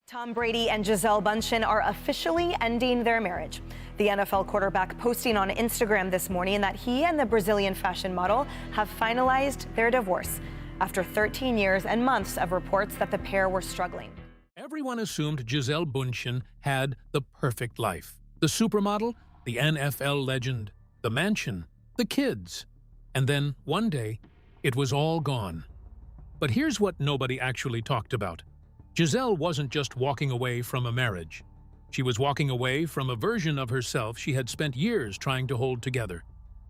Tom Brady and Gisele Bündchen are officially ending their marriage. The NFL quarterback posting on Instagram this morning that he and the Brazilian fashion model have finalized their divorce after 13 years and months of reports that the pair were struggling. Everyone assumed Gisele Bündchen had the perfect life. The supermodel, the NFL legend, the mansion, the kids. And then, one day, it was all gone. But here's what nobody actually talked about. Gisele wasn't just walking away from a marriage. She was walking away from a version of herself she had spent years trying to hold together.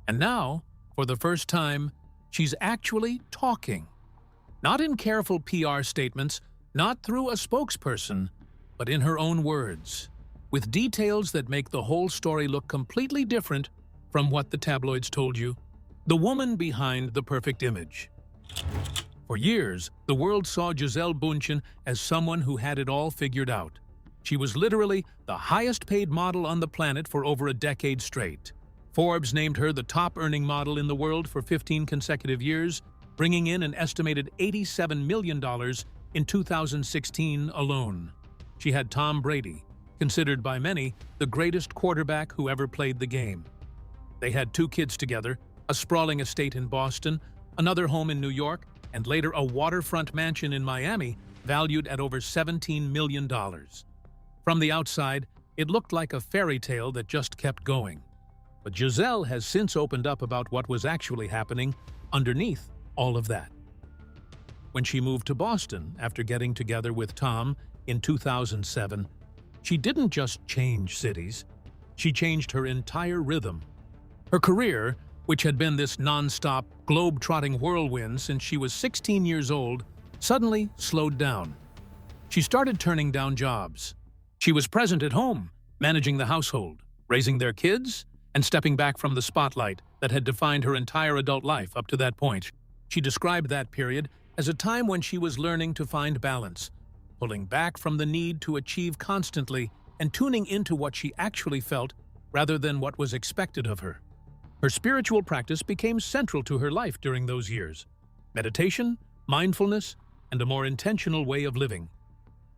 And now, for the first time, she's actually talking. Not in careful PR statements, not through a spokesperson, but in her own words, with details that make the whole story look completely different from what the tabloids told you. The woman behind the perfect image. For years, the world saw Gisele Bündchen as someone who had it all figured out. She was literally the highest-paid model on the planet for over a decade straight. Forbes named her the top-earning model in the world for 15 consecutive years, bringing in an estimated $87 million in 2016 alone. She had Tom Brady, considered by many the greatest quarterback who ever played the game. They had 2 kids together, a sprawling estate in Boston, another home in New York, and later a waterfront mansion in Miami valued at over $17 million. From the outside, it looked like a fairy tale that just kept going. But Gisele has since opened up about what was actually happening underneath all of that. When she moved to Boston after getting together with Tom in 2007, she didn't just change cities, she changed her entire rhythm. Her career, which had been this non-stop, globe-trotting whirlwind since she was 16 years old, suddenly slowed down. She started turning down jobs. She was present at home, managing the household, raising their kids, and stepping back from the spotlight that had defined her entire adult life up to that point. She described that period as a time when she was learning to find balance, pulling back from the need to achieve constantly and tuning into what she actually felt rather than what was expected of her. Her spiritual practice became central to her life during those years. Meditation, mindfulness, and a more intentional way of living.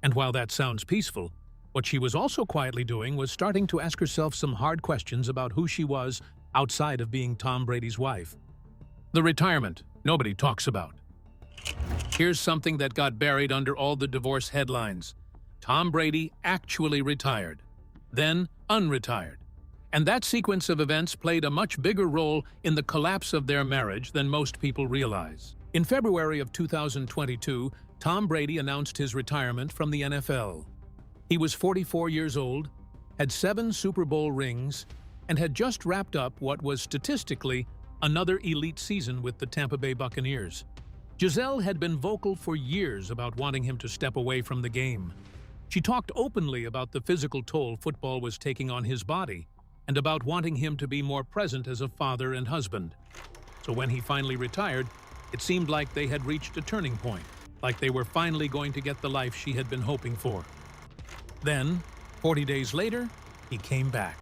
And while that sounds peaceful, what she was also quietly doing was starting to ask herself some hard questions about who she was outside of being Tom Brady's wife. The retirement nobody talks about. Here's something that got buried under all the divorce headlines. Tom Brady actually retired, then unretired. And that sequence of events played a much bigger role in the collapse of their marriage than most people realize. In February of 2022, Tom Brady announced his retirement from the NFL. He was 44 years old, had 7 Super Bowl rings, and had just wrapped up what was statistically another elite season with the Tampa Bay Buccaneers. Gisele had been vocal for years about wanting him to step away from the game. She talked openly about the physical toll football was taking on his body, and about wanting him to be more present as a father and husband. So when he finally retired, it seemed like they had reached a turning point, like they were finally going to get the life she had been hoping for. Then, 40 days later, he came back.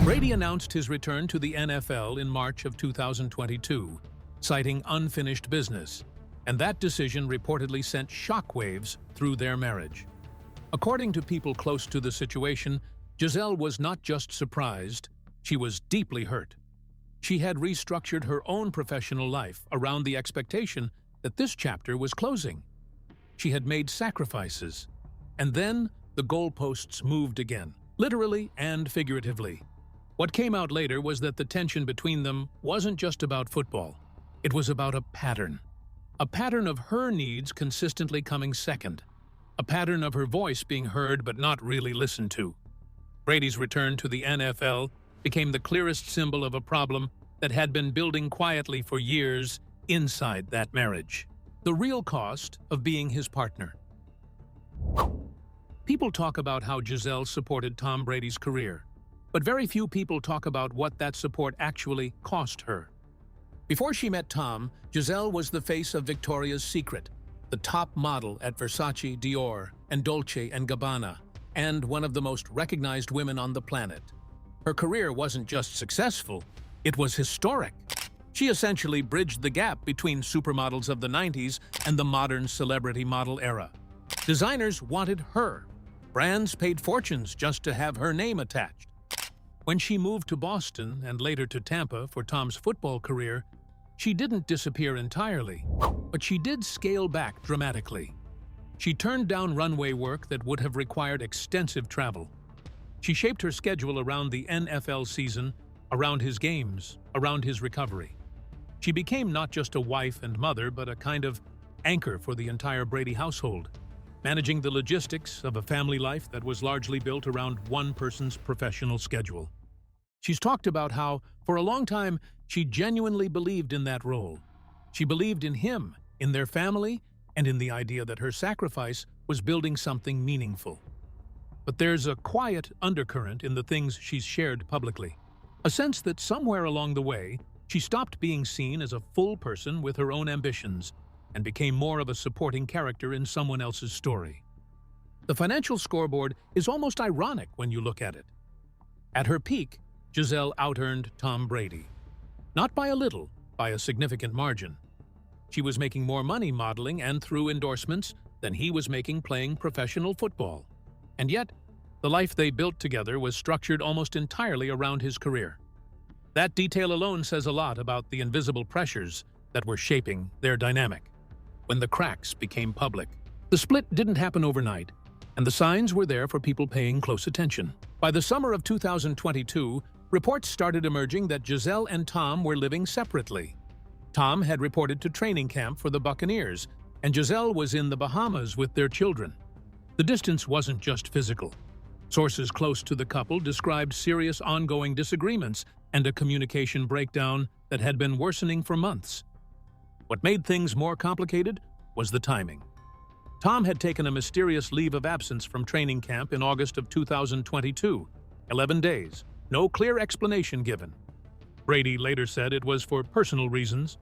Brady announced his return to the NFL in March of 2022, citing unfinished business, and that decision reportedly sent shockwaves through their marriage. According to people close to the situation, Gisele was not just surprised, she was deeply hurt. She had restructured her own professional life around the expectation that this chapter was closing. She had made sacrifices. And then the goalposts moved again, literally and figuratively. What came out later was that the tension between them wasn't just about football. It was about a pattern. A pattern of her needs consistently coming second. A pattern of her voice being heard but not really listened to. Brady's return to the NFL became the clearest symbol of a problem that had been building quietly for years inside that marriage. The real cost of being his partner. People talk about how Gisele supported Tom Brady's career, but very few people talk about what that support actually cost her. Before she met Tom, Gisele was the face of Victoria's Secret, the top model at Versace, Dior, and Dolce & Gabbana, and one of the most recognized women on the planet. Her career wasn't just successful, it was historic. She essentially bridged the gap between supermodels of the 90s and the modern celebrity model era. Designers wanted her, Brands paid fortunes just to have her name attached. When she moved to Boston and later to Tampa for Tom's football career, she didn't disappear entirely, but she did scale back dramatically. She turned down runway work that would have required extensive travel. She shaped her schedule around the NFL season, around his games, around his recovery. She became not just a wife and mother, but a kind of anchor for the entire Brady household, managing the logistics of a family life that was largely built around one person's professional schedule. She's talked about how, for a long time, she genuinely believed in that role. She believed in him, in their family, and in the idea that her sacrifice was building something meaningful. But there's a quiet undercurrent in the things she's shared publicly. A sense that somewhere along the way, she stopped being seen as a full person with her own ambitions and became more of a supporting character in someone else's story. The financial scoreboard is almost ironic when you look at it. At her peak, Gisele out-earned Tom Brady. Not by a little, by a significant margin. She was making more money modeling and through endorsements than he was making playing professional football. And yet, the life they built together was structured almost entirely around his career. That detail alone says a lot about the invisible pressures that were shaping their dynamic. When the cracks became public, the split didn't happen overnight, and the signs were there for people paying close attention. By the summer of 2022, reports started emerging that Gisele and Tom were living separately. Tom had reported to training camp for the Buccaneers, and Gisele was in the Bahamas with their children. The distance wasn't just physical. Sources close to the couple described serious ongoing disagreements and a communication breakdown that had been worsening for months. What made things more complicated was the timing. Tom had taken a mysterious leave of absence from training camp in August of 2022, 11 days, no clear explanation given. Brady later said it was for personal reasons.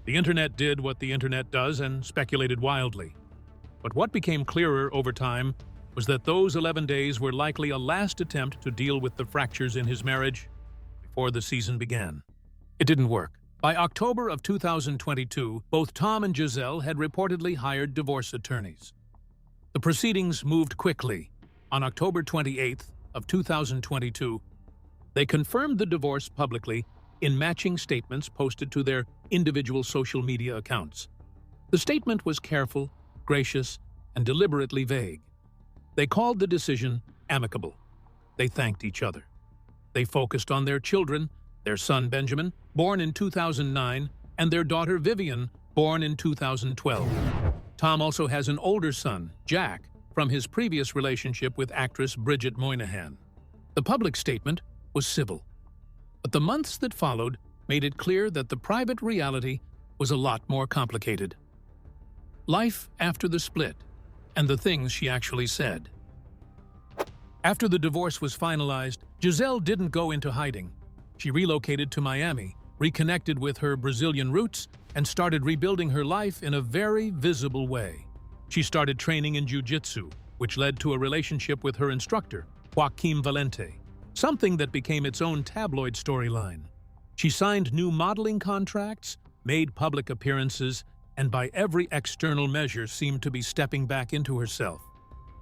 The internet did what the internet does and speculated wildly. But what became clearer over time was that those 11 days were likely a last attempt to deal with the fractures in his marriage before the season began. It didn't work. By October of 2022, both Tom and Gisele had reportedly hired divorce attorneys. The proceedings moved quickly. On October 28th of 2022, they confirmed the divorce publicly in matching statements posted to their individual social media accounts. The statement was careful, gracious, and deliberately vague. They called the decision amicable. They thanked each other. They focused on their children, their son Benjamin, born in 2009, and their daughter Vivian, born in 2012. Tom also has an older son, Jack, from his previous relationship with actress Bridget Moynihan. The public statement was civil, but the months that followed made it clear that the private reality was a lot more complicated. Life after the split, and the things she actually said. After the divorce was finalized, Gisele didn't go into hiding. She relocated to Miami, reconnected with her Brazilian roots, and started rebuilding her life in a very visible way. She started training in jiu-jitsu, which led to a relationship with her instructor, Joaquim Valente, something that became its own tabloid storyline. She signed new modeling contracts, made public appearances, and by every external measure seemed to be stepping back into herself.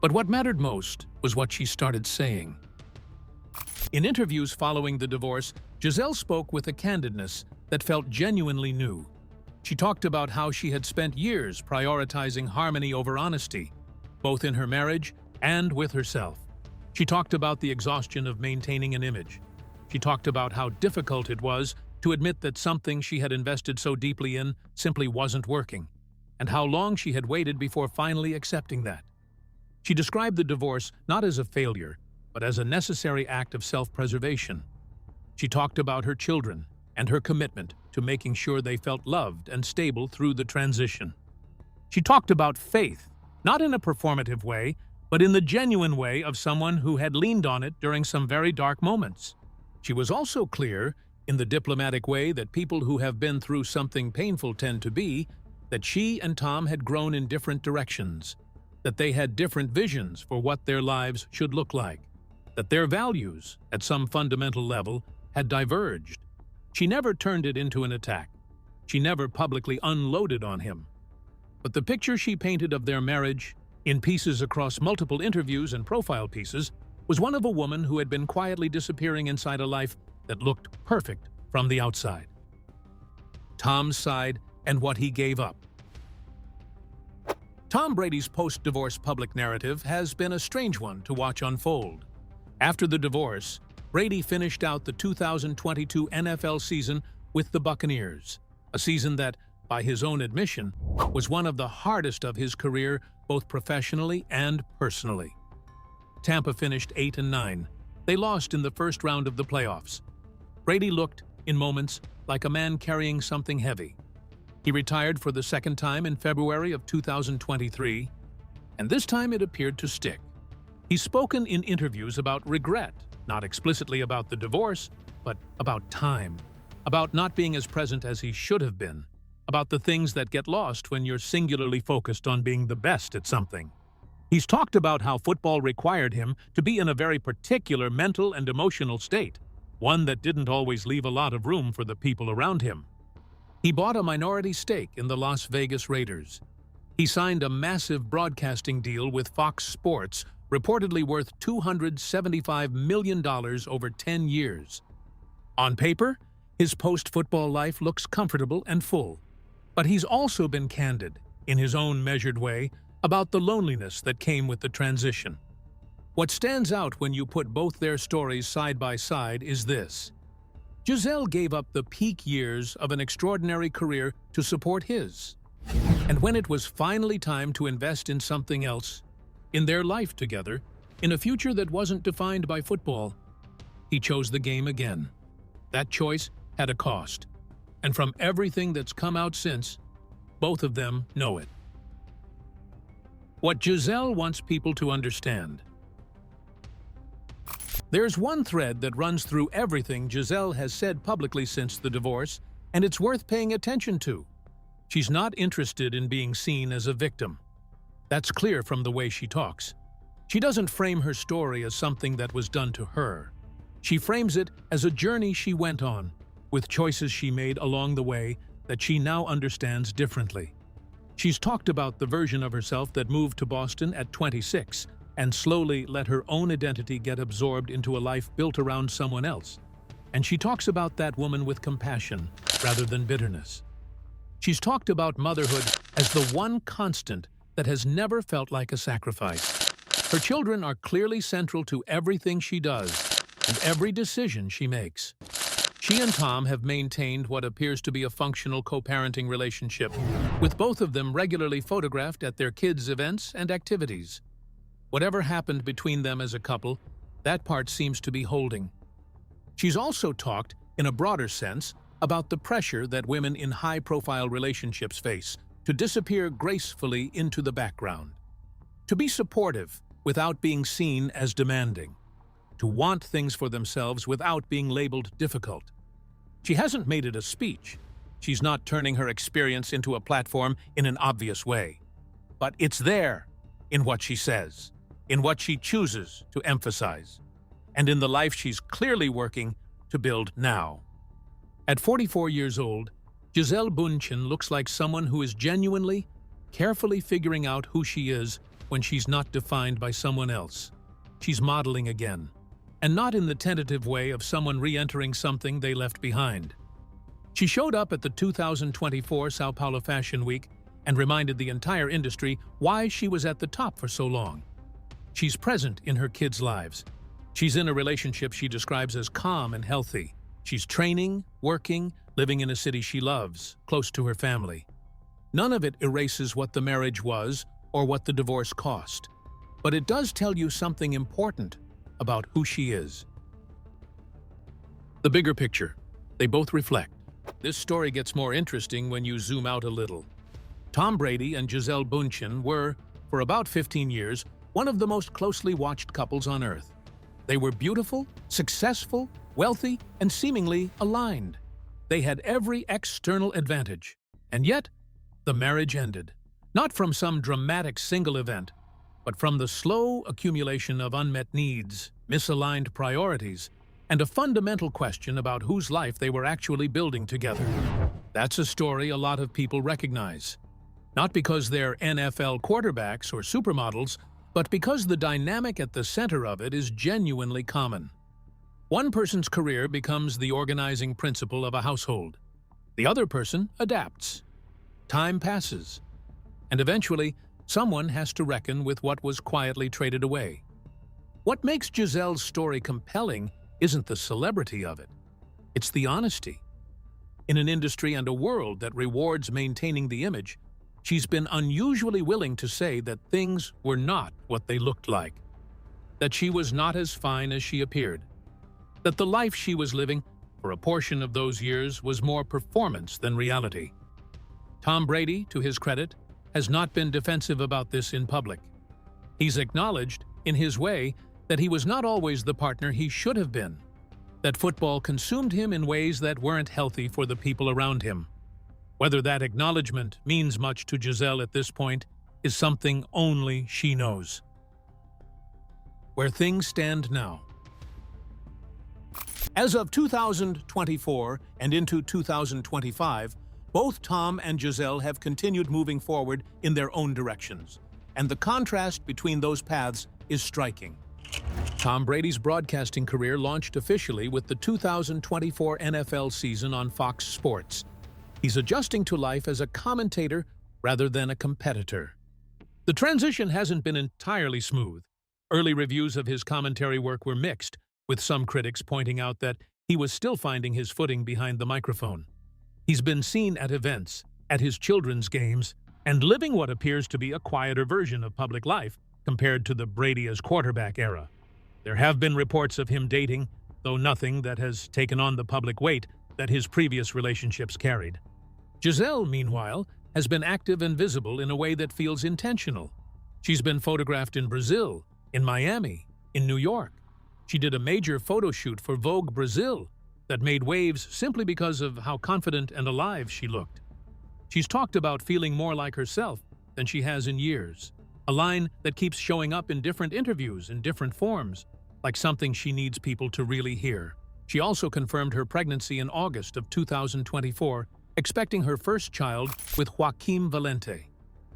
But what mattered most was what she started saying. In interviews following the divorce, Gisele spoke with a candidness that felt genuinely new. She talked about how she had spent years prioritizing harmony over honesty, both in her marriage and with herself. She talked about the exhaustion of maintaining an image. She talked about how difficult it was to admit that something she had invested so deeply in simply wasn't working, and how long she had waited before finally accepting that. She described the divorce not as a failure, but as a necessary act of self-preservation. She talked about her children and her commitment to making sure they felt loved and stable through the transition. She talked about faith, not in a performative way, but in the genuine way of someone who had leaned on it during some very dark moments. She was also clear, in the diplomatic way that people who have been through something painful tend to be, that she and Tom had grown in different directions, that they had different visions for what their lives should look like, that their values, at some fundamental level, had diverged. She never turned it into an attack. She never publicly unloaded on him. But the picture she painted of their marriage, in pieces across multiple interviews and profile pieces, was one of a woman who had been quietly disappearing inside a life that looked perfect from the outside. Tom's side and what he gave up. Tom Brady's post-divorce public narrative has been a strange one to watch unfold. After the divorce, Brady finished out the 2022 NFL season with the Buccaneers, a season that, by his own admission, was one of the hardest of his career, both professionally and personally. Tampa finished 8-9. They lost in the first round of the playoffs. Brady looked, in moments, like a man carrying something heavy. He retired for the second time in February of 2023, and this time it appeared to stick. He's spoken in interviews about regret, not explicitly about the divorce, but about time, about not being as present as he should have been, about the things that get lost when you're singularly focused on being the best at something. He's talked about how football required him to be in a very particular mental and emotional state, one that didn't always leave a lot of room for the people around him. He bought a minority stake in the Las Vegas Raiders. He signed a massive broadcasting deal with Fox Sports, reportedly worth $275 million over 10 years. On paper, his post-football life looks comfortable and full, but he's also been candid, in his own measured way, about the loneliness that came with the transition. What stands out when you put both their stories side by side is this. Gisele gave up the peak years of an extraordinary career to support his. And when it was finally time to invest in something else, in their life together, in a future that wasn't defined by football, he chose the game again. That choice had a cost. And from everything that's come out since, both of them know it. What Gisele wants people to understand. There's one thread that runs through everything Gisele has said publicly since the divorce, and it's worth paying attention to. She's not interested in being seen as a victim. That's clear from the way she talks. She doesn't frame her story as something that was done to her. She frames it as a journey she went on, with choices she made along the way that she now understands differently. She's talked about the version of herself that moved to Boston at 26 and slowly let her own identity get absorbed into a life built around someone else. And she talks about that woman with compassion rather than bitterness. She's talked about motherhood as the one constant that has never felt like a sacrifice. Her children are clearly central to everything she does and every decision she makes. She and Tom have maintained what appears to be a functional co-parenting relationship, with both of them regularly photographed at their kids' events and activities. Whatever happened between them as a couple, that part seems to be holding. She's also talked, in a broader sense, about the pressure that women in high-profile relationships face to disappear gracefully into the background. To be supportive without being seen as demanding. To want things for themselves without being labeled difficult. She hasn't made it a speech. She's not turning her experience into a platform in an obvious way. But it's there, in what she says, in what she chooses to emphasize, and in the life she's clearly working to build now. At 44 years old, Gisele Bündchen looks like someone who is genuinely, carefully figuring out who she is when she's not defined by someone else. She's modeling again. And not in the tentative way of someone re-entering something they left behind. She showed up at the 2024 Sao Paulo Fashion Week and reminded the entire industry why she was at the top for so long. She's present in her kids' lives. She's in a relationship she describes as calm and healthy. She's training, working, living in a city she loves, close to her family. None of it erases what the marriage was or what the divorce cost. But it does tell you something important about who she is. The bigger picture. They both reflect. This story gets more interesting when you zoom out a little. Tom Brady and Gisele Bündchen were, for about 15 years, one of the most closely watched couples on earth. They were beautiful, successful, wealthy, and seemingly aligned. They had every external advantage. And yet, the marriage ended. Not from some dramatic single event, but from the slow accumulation of unmet needs, misaligned priorities, and a fundamental question about whose life they were actually building together. That's a story a lot of people recognize. Not because they're NFL quarterbacks or supermodels, but because the dynamic at the center of it is genuinely common. One person's career becomes the organizing principle of a household. The other person adapts. Time passes. And eventually, someone has to reckon with what was quietly traded away. What makes Gisele's story compelling isn't the celebrity of it. It's the honesty. In an industry and a world that rewards maintaining the image, she's been unusually willing to say that things were not what they looked like, that she was not as fine as she appeared, that the life she was living for a portion of those years was more performance than reality. Tom Brady, to his credit, has not been defensive about this in public. He's acknowledged, in his way, that he was not always the partner he should have been, that football consumed him in ways that weren't healthy for the people around him. Whether that acknowledgement means much to Gisele at this point is something only she knows. Where things stand now. As of 2024 and into 2025, both Tom and Gisele have continued moving forward in their own directions, and the contrast between those paths is striking. Tom Brady's broadcasting career launched officially with the 2024 NFL season on Fox Sports. He's adjusting to life as a commentator rather than a competitor. The transition hasn't been entirely smooth. Early reviews of his commentary work were mixed, with some critics pointing out that he was still finding his footing behind the microphone. He's been seen at events, at his children's games, and living what appears to be a quieter version of public life compared to the Brady as quarterback era. There have been reports of him dating, though nothing that has taken on the public weight that his previous relationships carried. Gisele, meanwhile, has been active and visible in a way that feels intentional. She's been photographed in Brazil, in Miami, in New York. She did a major photo shoot for Vogue Brazil that made waves simply because of how confident and alive she looked. She's talked about feeling more like herself than she has in years, a line that keeps showing up in different interviews in different forms, like something she needs people to really hear. She also confirmed her pregnancy in August of 2024, expecting her first child with Joaquim Valente.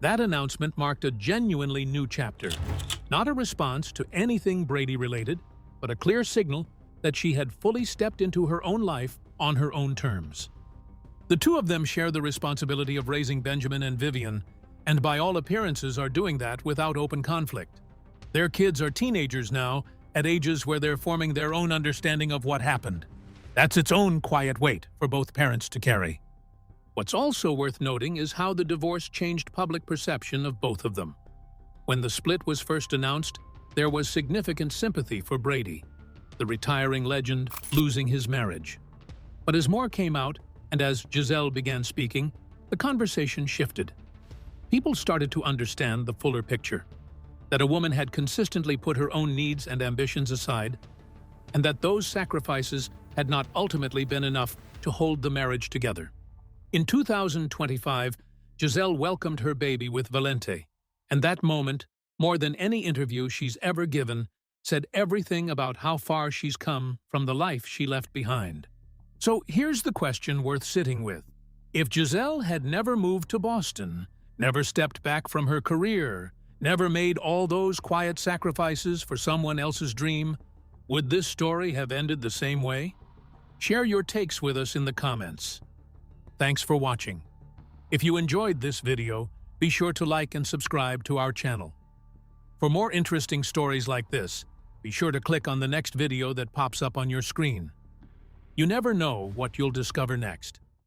That announcement marked a genuinely new chapter, not a response to anything Brady-related, but a clear signal that she had fully stepped into her own life on her own terms. The two of them share the responsibility of raising Benjamin and Vivian, and by all appearances are doing that without open conflict. Their kids are teenagers now, at ages where they're forming their own understanding of what happened. That's its own quiet weight for both parents to carry. What's also worth noting is how the divorce changed public perception of both of them. When the split was first announced, there was significant sympathy for Brady, the retiring legend losing his marriage. But as more came out, and as Gisele began speaking, the conversation shifted. People started to understand the fuller picture, that a woman had consistently put her own needs and ambitions aside, and that those sacrifices had not ultimately been enough to hold the marriage together. In 2025, Gisele welcomed her baby with Valente, and that moment, more than any interview she's ever given, said everything about how far she's come from the life she left behind. So here's the question worth sitting with. If Gisele had never moved to Boston, never stepped back from her career, never made all those quiet sacrifices for someone else's dream, would this story have ended the same way? Share your takes with us in the comments. Thanks for watching. If you enjoyed this video, be sure to like and subscribe to our channel. For more interesting stories like this, be sure to click on the next video that pops up on your screen. You never know what you'll discover next.